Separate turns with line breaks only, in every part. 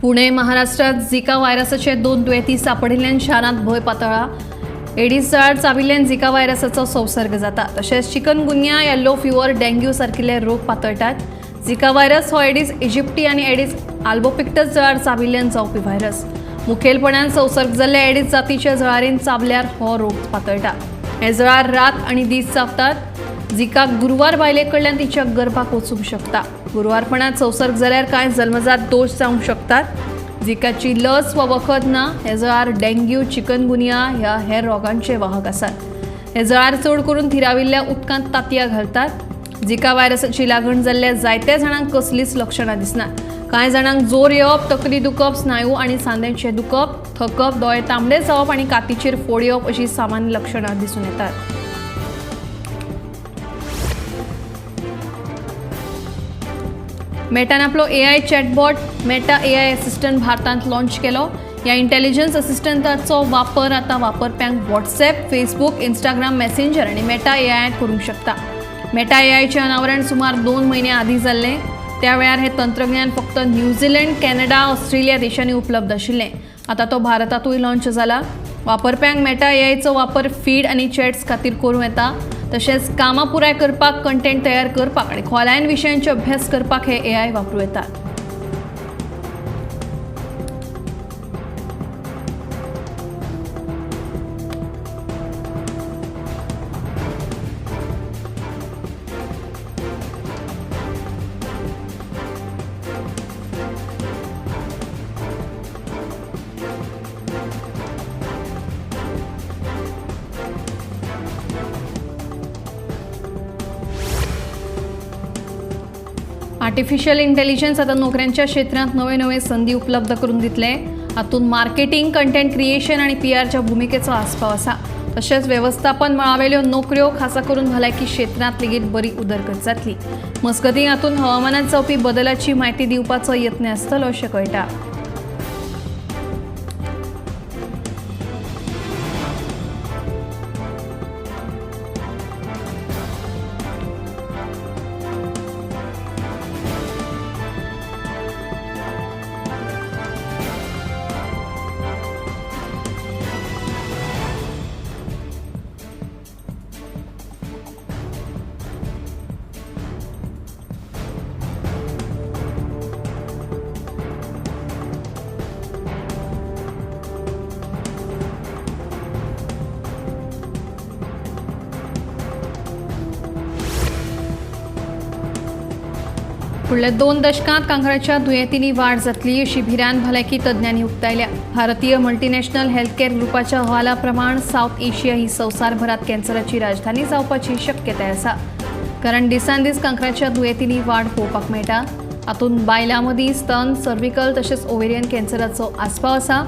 पुणे महाराष्ट्रात झिका व्हायरसाचे 2 दुयेंती सापडिल्ल्यान शारांत भय पातळ्ळा. एडिस जळार चाबिल्ल्यान झिका व्हायरसाचो संसर्ग जाता. तशेंच चिकनगुनिया, येल्लो फिवर, डेंग्यू सारकिले रोग पातळटात. झिका व्हायरस हो एडिस इजिप्टी आनी एडिस आल्बोपिक्टस जळार चाबिल्ल्यान जावपी व्हायरस. मुखेलपणान संसर्ग जाल्ल्या एडिस जातीच्या जळारीन चाबल्यार हो रोग पातळटा. हे जळार रात आनी दीस चाबतात. झिकाक गुरुवार बायले कडल्यान तिच्या गर्भाक वचूंक शकता. गुरुवारपणात संसर्ग जाल्यार कांय जल्मजात दोष जावंक शकतात. झिकाची लस वा वखद ना. हे जळार डेंग्यू, चिकनगुनिया ह्या हेर रोगांचे वाहक आसात. हे जळार चड करून थिराविल्ल्या उदकांत तांतयां घालतात. झिका व्हायरसाची लागण जाल्ल्या जायत्या जाणांक कसलीच लक्षणां दिसनात. कांय जाणांक जोर येवप, तकली दुखप, स्नायू आनी सांध्यांचें दुखप, थकप, दोळे तांबडे जावप आनी कातीचेर फोड येवप अशी सामान्य लक्षणां दिसून येतात. मेटान आपलो AI chatbot Meta AI assistant भारतांत लॉन्च केलो. ह्या इंटेलिजन्स असिस्टंटाचो वापर आतां वापरप्यांक WhatsApp, Facebook, Instagram मेसेंजर आनी मेटा AI करूंक शकता. मेटा AIचें अनावरण सुमार 2 म्हयने आदीं जाल्लें. त्या वेळार हे तंत्रज्ञान फक्त न्यूझीलंड, कॅनडा, ऑस्ट्रेलिया देशांनी उपलब्ध आशिल्लें. आतां तो भारतांतूय लॉन्च जाला. वापरप्यांक मेटा AIचो वापर फीड आनी चॅट्स खातीर करूं येता. तशेंच कामां पुराय करपाक, कंटेंट तयार करपाक आनी खोलायन विशयांचो अभ्यास करपाक हे AI वापरूं येता. आर्टिफिशियल इंटेलिजन्स आता नोकऱ्यांच्या क्षेत्रांत नवे नवे संधी उपलब्ध करून दितले. हातूंत मार्केटिंग, कंटेंट क्रिएशन आनी PRच्या भुमिकेचो आस्पाव आसा. तशेंच वेवस्थापन मळावेल्यो नोकऱ्यो, खासा करून भलायकी क्षेत्रांत लेगीत बरी उदरगत जातली. मजगतीं हातूंत हवामानांत जावपी बदलाची म्हायती दिवपाचो यत्न आसतलो अशें कळटा. फुडल्या 2 दशकांत कांकराच्या दुयेंतींनी वाड जातली अशी भिरांत भलायकी तज्ञांनी उक्तायल्या. भारतीय मल्टीनॅशनल हेल्थ कॅर ग्रुपाच्या अहवाला प्रमाण साऊथ एशिया ही संवसारभरात कॅन्सराची राजधानी जावपाची शक्यताय आसा. कारण दिसान दीस कांकराच्या दुयेंतींनी वाड पळोवपाक मेळटा. हातूंत बायलां मदीं स्तन, सर्विकल तशेंच ओवेरियन कॅन्सराचो आस्पाव आसा.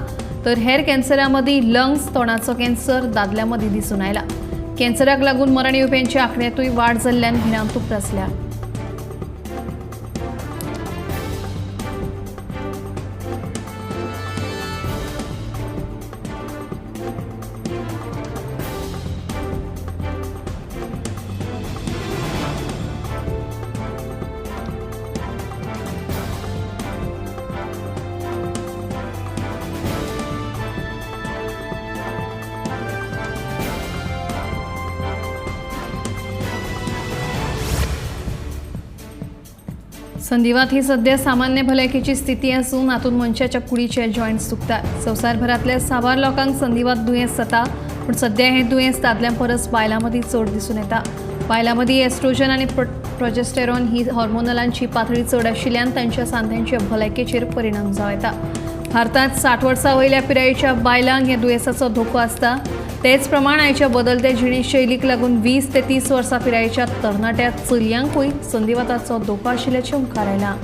तर हेर कॅन्सरां मदीं लंग्स, तोंडाचो कॅन्सर दादल्यां मदीं दिसून आयला. कॅन्सराक लागून मरण येवप्यांच्या आंकड्यांतूय वाड जाल्ल्यान भिरांत उप्रासल्या. संधिवात ही सध्या सामान्य भलायकेची स्थिती असून हातूंत मनशाच्या कुडीचे जॉयंट्स दुखतात. संवसारभरातल्या साबार लोकांक संधिवात दुयेंस जाता. पूण सध्या हे दुयेंस दादल्यां परस बायलां मदीं चड दिसून येता. बायलां मदीं एस्ट्रोजन आनी प्रोजेस्टेरॉन ही हॉर्मोनलांची पातळी चड आशिल्ल्यान तांच्या सांध्यांच्या भलायकेचेर परिणाम जावं येता. भारतांत 60 वर्सां वयल्या पिरायेच्या बायलांक ह्या दुयेंसाचो धोको आसता. तेच प्रमाण आयच्या बदलते जिणेशैलीक लागून 20 ते 30 वर्सां पिरायेच्या तरणाट्या चलयांकूय संधिवाताचो धोको आशिल्ल्याचें मुखार आयलां.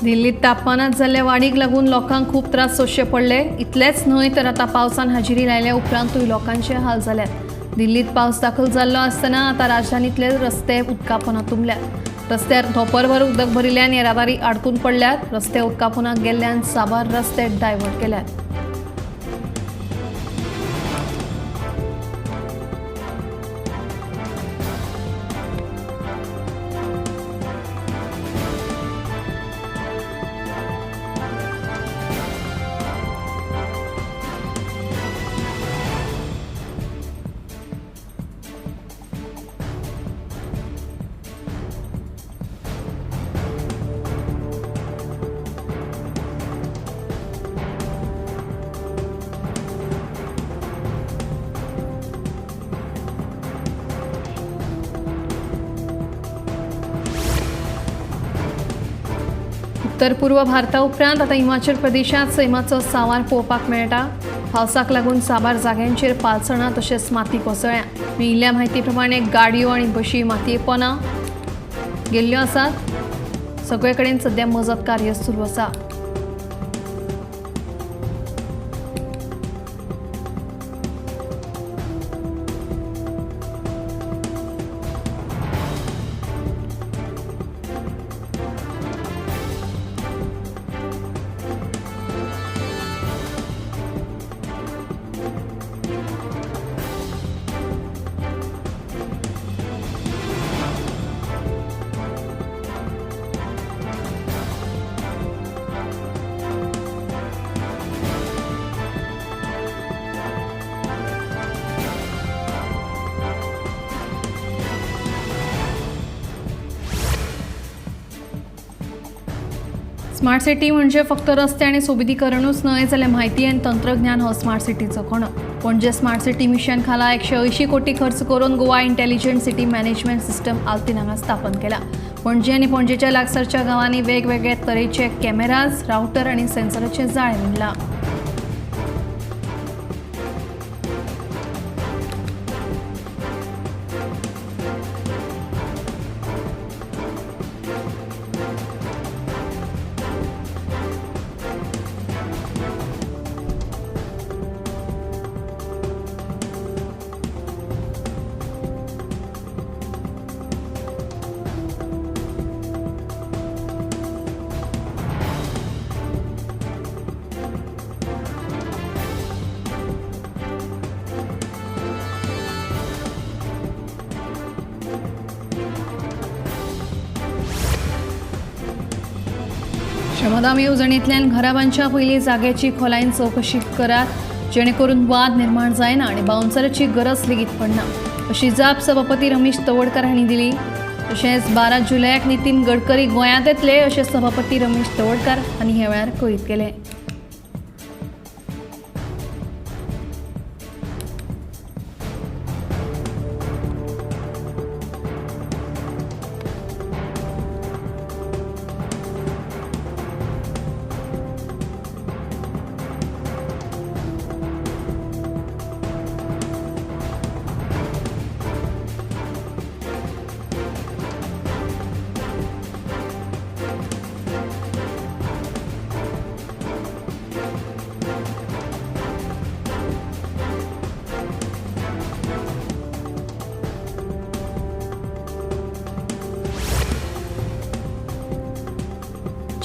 दिल्लीत तापमानात जाल्ल्या वाडीक लागून लोकांक खूप त्रास सोंसचे पडले. इतलेच न्हय तर आतां पावसान हजेरी लायल्या उपरांतूय लोकांचे हाल जाल्यात. दिल्लीत पावस दाखल जाल्लो आसतना आतां राजधानीतले रस्ते उदका पोंदां तुंबल्यात. रस्त्यार धोंपरभर उदक भरिल्ल्यान येरादारी आडकून पडल्यात. रस्ते उदका पोंदाक गेल्ल्यान साबार रस्ते डायवर्ट केल्यात. उत्तर पूर्व भारता उपरांत आतां हिमाचल प्रदेशात सैमाचो सांवार पळोवपाक मेळटा. पावसाक लागून साबार जाग्यांचेर पालसणां तशेंच माती कोसळ्ळ्या. मेळिल्ल्या म्हायती प्रमाणे गाडयो आनी बशी मातये पोंदा गेल्ल्यो आसात. सगळे कडेन सध्या मजत कार्य सुरू आसा. स्मार्ट सिटी म्हणजे फक्त रस्ते आणि सोबीतीकरणूच न्हय जाल्यार म्हायती आनी तंत्रज्ञान हो स्मार्ट सिटीचो कणो. पणजे स्मार्ट सिटी मिशन खाला 180 कोटी खर्च करून Goa intelligent city management system आल्तीन हांगा स्थापन केला. पणजे आनी पणजेच्या लागसारच्या गांवांनी वेगवेगळे तरेचे कॅमेराज, राउटर आनी सेन्सराचे जाळे विणला. श्रमदान येवजणेंतल्यान घरा बांदच्या पयलीं जाग्याची खोलायेन चवकशी करात, जेणे करून वाद निर्माण जायना आनी बाउन्सराची गरज लेगीत पडना, अशी जाप सभापती रमेश तवडकर हांणी दिली. तशेंच 12 जुलयाक नितीन गडकरी गोंयांत येतले अशें सभापती रमेश तवडकर हांणी ह्या वेळार कळीत केलें.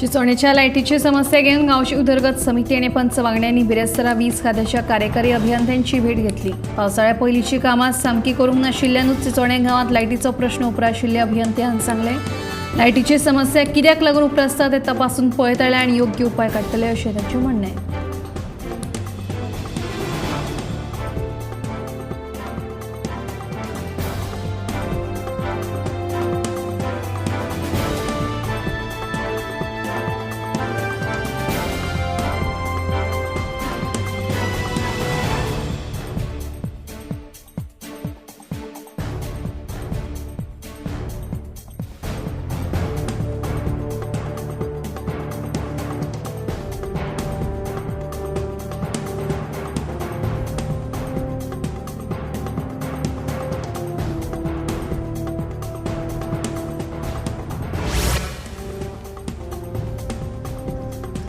चिंचोणेच्या लायटीची समस्या घेऊन गांवची उदरगत समिती आणि पंच वांगड्यांनी बिरेस्तारा वीज खात्याच्या कार्यकारी अभियंत्यांची भेट घेतली. पावसाळ्या पयलींची कामां सामकी करूंक नाशिल्ल्यानूच चिंचोणे गांवांत लायटीचो प्रश्न उपराशिल्ले अभियंत्यान सांगले. लायटीची समस्या कित्याक लागून उपरासता ते तपासून पळयतले आनी योग्य उपाय काडटले अशें तांचें म्हणणें.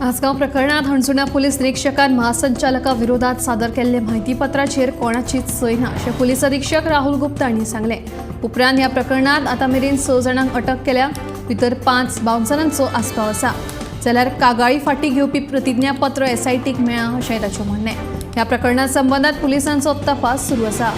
आसगांव प्रकरणात हणजुणा पोलीस निरीक्षकान महासंचालकाविरोधात सादर केल्ले म्हायतीपत्राचेर कोणाचीच सय ना अशें पोलीस अधीक्षक राहुल गुप्ता हांणी सांगलें. उपरांत ह्या प्रकरणात आतां मेरेन 6 जाणांक अटक केल्या, भितर 5 बावन्सरांचो आस्पाव आसा. जाल्यार कागाळी फाटी घेवपी प्रतिज्ञापत्र एसआयटीक मेळ्ळां अशेंय ताचें म्हणणें. ह्या प्रकरणा संबंदात पुलिसांचो तपास सुरू आसा.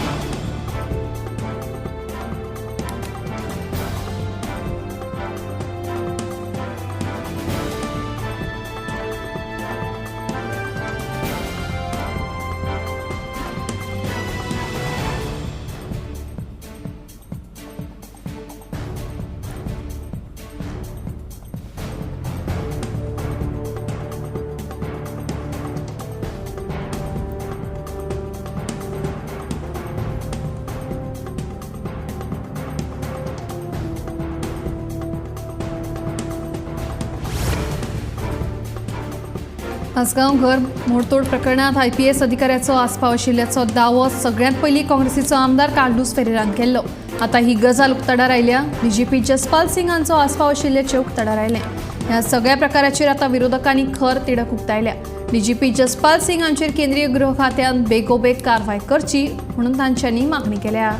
आसगांव घर मोडतोड प्रकरणात आयपीएस अधिकाऱ्याचो आस्पाव आशिल्ल्याचो दावो सगळ्यांत पयलीं काँग्रेसीचो आमदार कार्लोस फेरेरान केल्लो. आतां ही गजाल उक्ताडार आयल्या. डीजीपी जसपाल सिंग हांचो आस्पाव आशिल्ल्याचें उक्ताडार आयलें. ह्या सगळ्या प्रकाराचेर आतां विरोधकांनी खर तिडक उक्तायल्या. डीजीपी जसपाल सिंग हांचेर केंद्रीय गृह खात्यान बेगोबेग कारवाय करची म्हणून तांच्यांनी मागणी केल्या.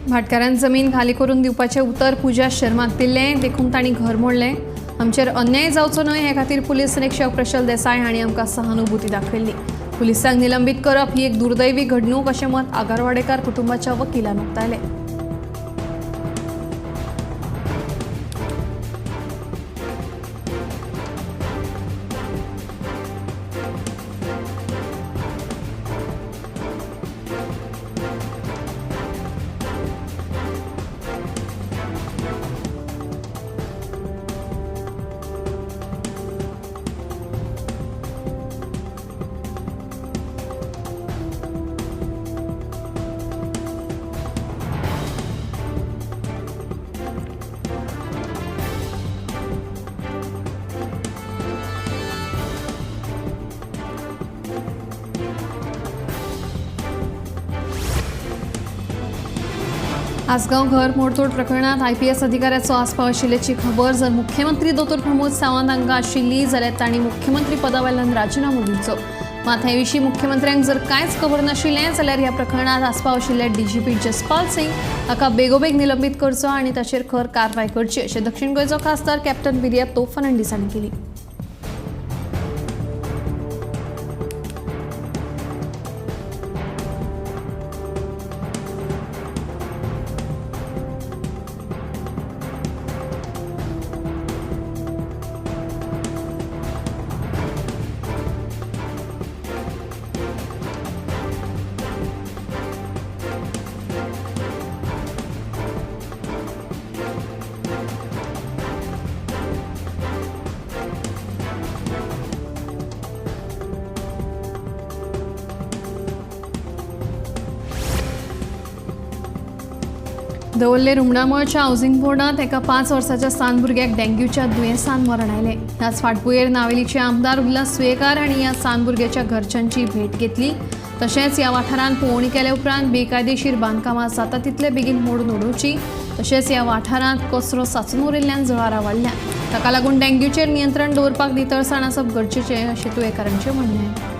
भाटकारांन जमीन खाली करून दिवपाचें उतर पुजा शर्माक दिल्लें, देखून तांणी घर मोडलें. आमचेर अन्याय जावचो न्हय हे खातीर पुलीस निरीक्षक प्रशल देसाय हांणी आमकां सहानुभूती दाखयल्ली. पुलिसांक निलंबीत करप ही एक दुर्दैवी घडणूक अशें मत आगारवाडेकार कुटुंबाच्या वकिलान उक्तायलें. आसगांव घर मोडतोड प्रकरणात आयपीएस अधिकाऱ्याचो आस्पाव आशिल्ल्याची खबर जर मुख्यमंत्री दोतोर प्रमोद सावंत हांकां आशिल्ली जाल्यार तांणी मुख्यमंत्री पदा वयल्यान राजिनामो दिवचो. मात हे विशीं मुख्यमंत्र्यांक जर कांयच खबर नाशिल्लें जाल्यार ह्या प्रकरणात आस्पाव आशिल्ले डीजीपी जसपाल सिंग हाका बेगोबेग निलंबीत करचो आनी ताचेर खर कारवाय करची अशें दक्षिण गोंयचो खासदार कॅप्टन बिरियातो फर्नांडीस हांणी केली. दवल्ले रुमणामळच्या हावसिंग बोर्डात एका 5 वर्साच्या सान भुरग्याक डेंग्यूच्या दुयेंसान मरण आयलें. ह्याच फाटभुंयेर नावेलीचे आमदार उल्हास सुयेकार हांणी ह्या सान भुरग्याच्या घरच्यांची भेट घेतली. तशेंच ह्या वाठारांत पळोवणी केल्या उपरांत बेकायदेशीर बांदकामां जाता तितले बेगीन मोडून उडोवची. तशेंच ह्या वाठारांत कचरो सांचून उरिल्ल्यान जळारां वाडल्यात. ताका लागून डेंग्यूचेर नियंत्रण दवरपाक नितळसाण आसप गरजेचें अशें तुयेकारांचें म्हणणें.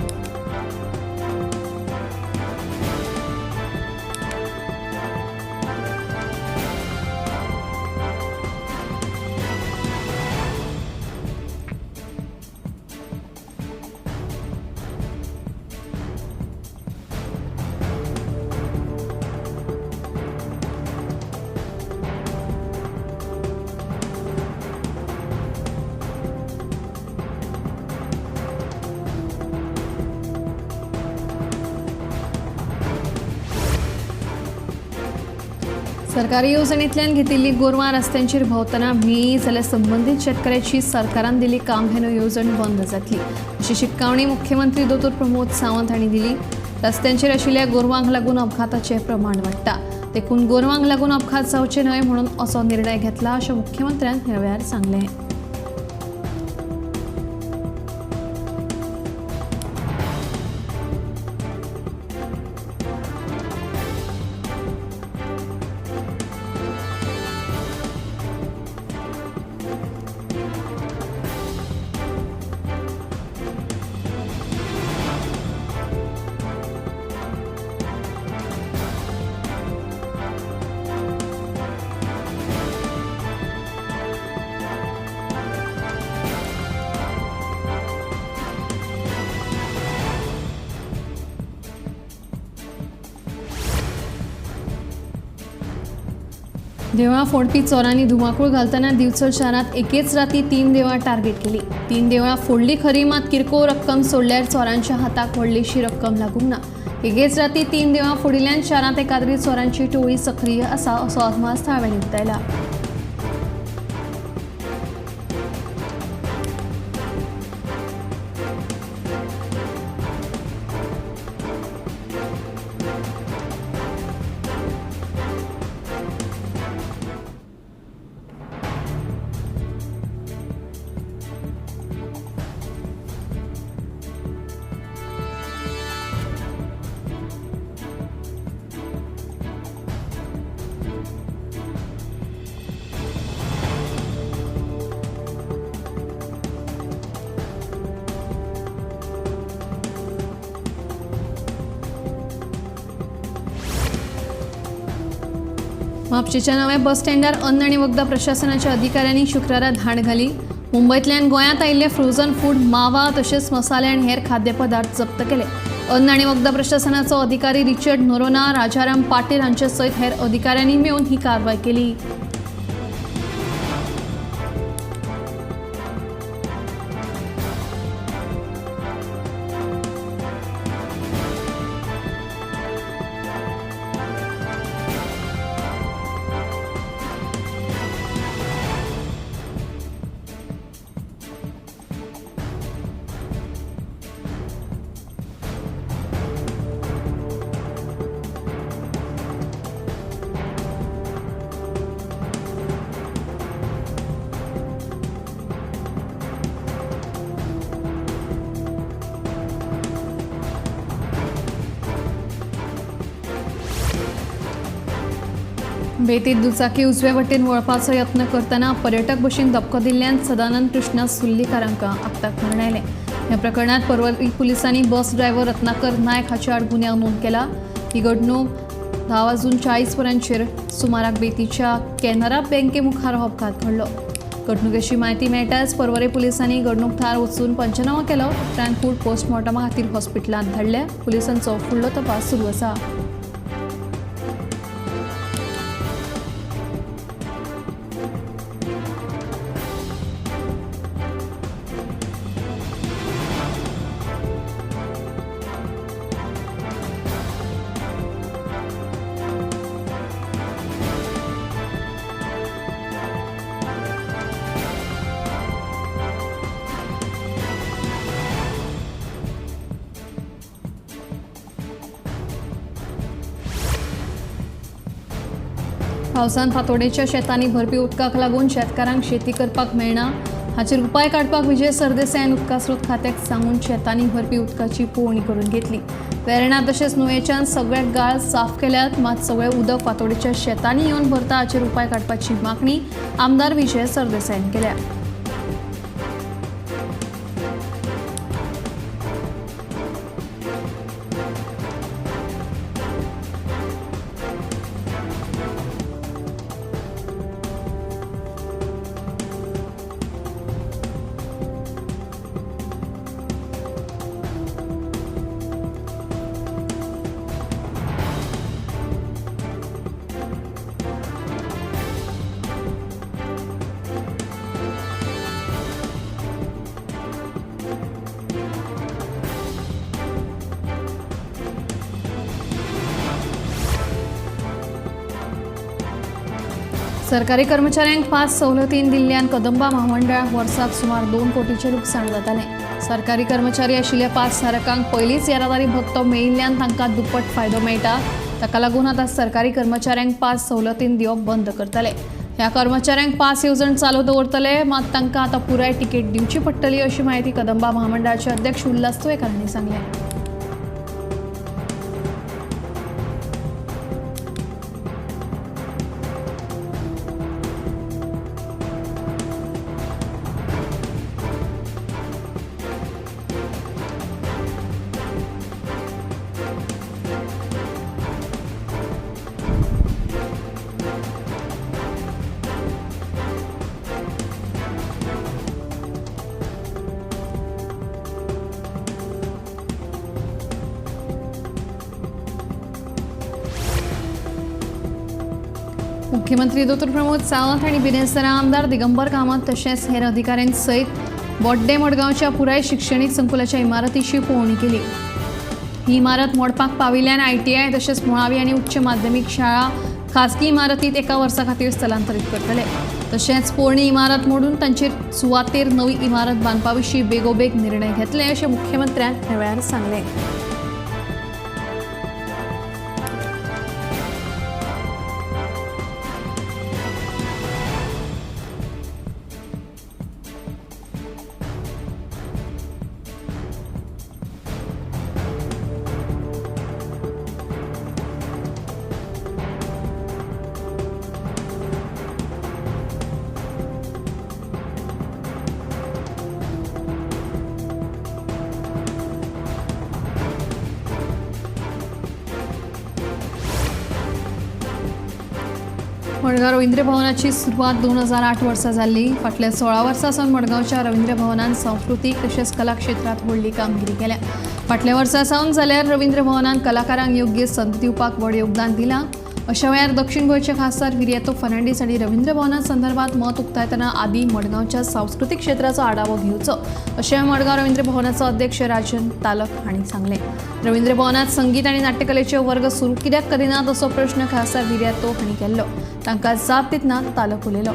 सरकारी योजनेंतल्यान घेतिल्ली गोरवां रस्त्यांचेर भोंवतना मेळ्ळी जाल्यार संबंधीत शेतकाऱ्याची सरकारान दिल्ली कामधेनू येवजण बंद जातली अशी शिटकावणी मुख्यमंत्री दोतोर प्रमोद सावंत हांणी दिली। रस्त्यांचेर आशिल्ल्या गोरवांक लागून अपघाताचें प्रमाण वाडटा, देखून गोरवांक लागून अपघात जावचे न्हय म्हणून असो निर्णय घेतला अशें मुख्यमंत्र्यान ह्या वेळार सांगलें। देवळां फोडपी चोरांनी धुमाकूळ घालतना दिवचल शारांत एकेच राती 3 देवळां टार्गेट केली। 3 देवळां फोडली खरी, मात किरकोळ रक्कम सोडल्यार चोरांच्या हाताक व्हडलीशी रक्कम लागूंक ना। एकेच राती 3 देवळां फोडिल्ल्यान शारांत एकाद्री चोरांची टोळी सक्रीय आसा असो अदमास थळाव्यांनी उक्तायला। म्हापशेच्या नव्या बस स्टँडार अन्न आनी वखदां प्रशासनाच्या अधिकाऱ्यांनी शुक्रारा धाड घाली। मुंबयंतल्यान गोंयांत आयिल्ले फ्रोझन फूड, मावा तशेंच मसाले आनी हेर खाद्यपदार्थ जप्त केले। अन्न आनी वखदां प्रशासनाचो अधिकारी रिचर्ड नोरोना, राजाराम पाटील हांचे सयत हेर अधिकाऱ्यांनी मेळून ही कारवाय केली। बेतीत दुचाकी उजवे वटेन वळपाचो यत्न करतना पर्यटक बशीन धपको दिल्ल्यान सदानंद कृष्ण सुल्लीकारांका आगताक मरण आयलें। ह्या प्रकरणात पर्वरी पुलिसांनी बस ड्रायव्हर रत्नाकर नायक हाचे आड गुन्यांव नोंद केला। ही घडणूक 10:40 वरांचेर सुमाराक बेतीच्या कॅनरा बँके मुखार हो अपघात घडलो। घडणुकेची म्हायती मेळटाच पर्वरी पुलिसांनी घडणूक थळार वचून पंचनामा केलो, उपरांत कूड पोस्टमॉर्टमा खातीर हॉस्पिटलांत धाडल्या। पुलिसांचो फुडलो तपास सुरू आसा। पावसान फातोडेच्या शेतांनी भरपी उदकाक लागून शेतकारांक शेती करपाक मेळना, हाचेर उपाय काडपाक विजय सरदेसायान उदका स्रोत खात्याक सांगून शेतांनी भरपी उदकाची पळोवणी करून घेतली। वेर्णा तशेंच नुयेच्यान सगळे गाळ साफ केल्यात, मात सगळे उदक फातोडेच्या शेतांनी येवन भरता, हाचेर उपाय काडपाची मागणी आमदार विजय सरदेसायान केल्या। सरकारी कर्मचाऱ्यांक 5 सवलतीन दिल्ल्यान कदंबा महामंडळाक वर्साक सुमार 2 कोटींचें लुकसाण जातालें। सरकारी कर्मचारी आशिल्ल्या 5 धारकांक पयलींच येरादारी भत्तो मेळिल्ल्यान तांकां दुप्पट फायदो मेळटा। ताका लागून आतां सरकारी कर्मचाऱ्यांक 5 सवलतीन दिवप बंद करतले। ह्या कर्मचाऱ्यांक पास येवजण चालू दवरतले, मात तांकां आतां पुराय तिकेट दिवची पडटली अशी माहिती कदंबा महामंडळाचे अध्यक्ष उल्हास तुयेकर हांणी सांगलें। मुख्यमंत्री दोतोर प्रमोद सावंत हांणी बिनेस्तारा आमदार दिगंबर कामत तशेंच हेर अधिकाऱ्यांसयत बोड्डे मडगांवच्या पुराय शिक्षणीक संकुलाच्या इमारतीची पळोवणी केली। ही इमारत मोडपाक पाविल्ल्यान ITI तशेंच मुळावी आनी उच्च माध्यमीक शाळा खासगी इमारतींत एका वर्सा खातीर स्थलांतरीत करतले। तशेंच पोरणी इमारत मोडून तांचेर सुवातेर नवी इमारत बांदपा विशीं बेगोबेग निर्णय घेतले अशें मुख्यमंत्र्यान ह्या वेळार सांगलें। मडगांव रवींद्र भवनाची सुरवात 2008 वर्सा जाल्ली। फाटल्या 16 वर्सां सावन मडगांवच्या रवींद्र भवनान सांस्कृतीक तशेंच कला क्षेत्रांत व्हडली कामगिरी केल्या। फाटल्या वर्सा सावन जाल्यार रवींद्र भवनान कलाकारांक योग्य संद दिवपाक व्हड योगदान दिलां। अशा वेळार दक्षिण गोंयचे खासदार विर्यातो फर्नांडीस हांणी रवींद्र भवना संदर्भात मत उक्तायतना आदी मडगांवच्या सांस्कृतीक क्षेत्राचो आढावो घेवचो अशें मडगांव रवींद्र भवनाचो अध्यक्ष राजन तालक हांणी सांगलें। रवींद्र भवनात संगीत आनी नाट्यकलेचे वर्ग सुरू कित्याक करिनात असो प्रश्न खासदार विर्यातो हांणी केल्लो। तांकां जाप दितना तालक उलयलो।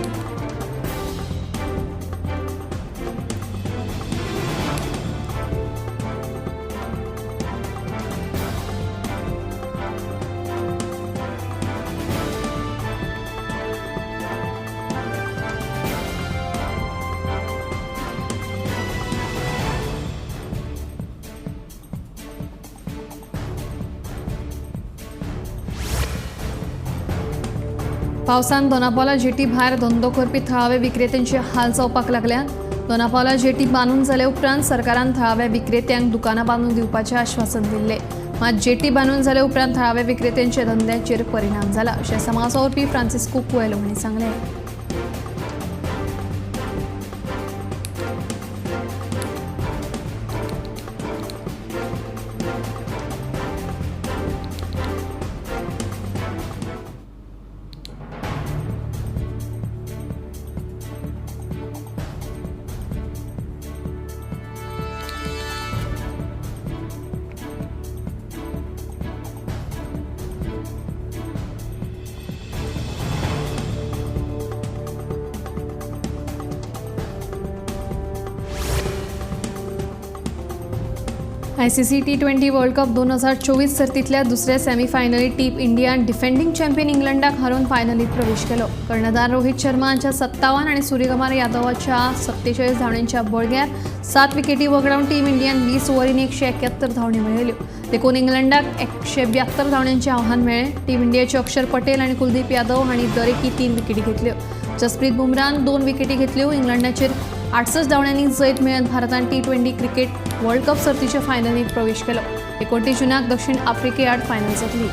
पावसान दोनापावला जेटी भायर धंदो करपी थळावे विक्रेत्यांचे हाल जावपाक लागल्यात। दोनापावला जेटी बांदून जाले उपरांत सरकारान थळाव्या विक्रेत्यांक दुकानां बांदून दिवपाचें आश्वासन दिल्लें, मात जेटी बांदून जाले उपरांत थळाव्या विक्रेत्यांच्या धंद्याचेर परिणाम जाला अशें समाजवादी फ्रांसिस्को कुएलो हांणी सांगलें। ICC T20 वर्ल्ड कप 2024 सर्तींतल्या दुसऱ्या सेमीफायनलीत टीम इंडियान डिफेंडिंग चॅम्पियन इंग्लंडाक हारोवन फायनलीत प्रवेश केलो। कर्णधार रोहित शर्मा हांच्या 57 आनी सूर्यकुमार यादवाच्या 47 धांवड्यांच्या बळग्यार 7 विकेटी वगडावन टीम इंडियान 20 ओव्हरींनी 171 धांवड्यो मेळयल्यो। देखून इंग्लंडाक 172 धांवड्यांचें आव्हान मेळ्ळें। टीम इंडियाचे अक्षर पटेल आनी कुलदीप यादव हांणी दरेकी 3 विकेटी घेतल्यो। जसप्रीत बुमराहन 2 विकेटी घेतल्यो। इंग्लंडाचेर 68 धांवड्यांनी जैत मेळत भारतान T20 क्रिकेट वर्ल्ड कप सर्तीच्या फायनलीत प्रवेश केलो। 29 जूनाक दक्षिण आफ्रिके आड फायनल जातली।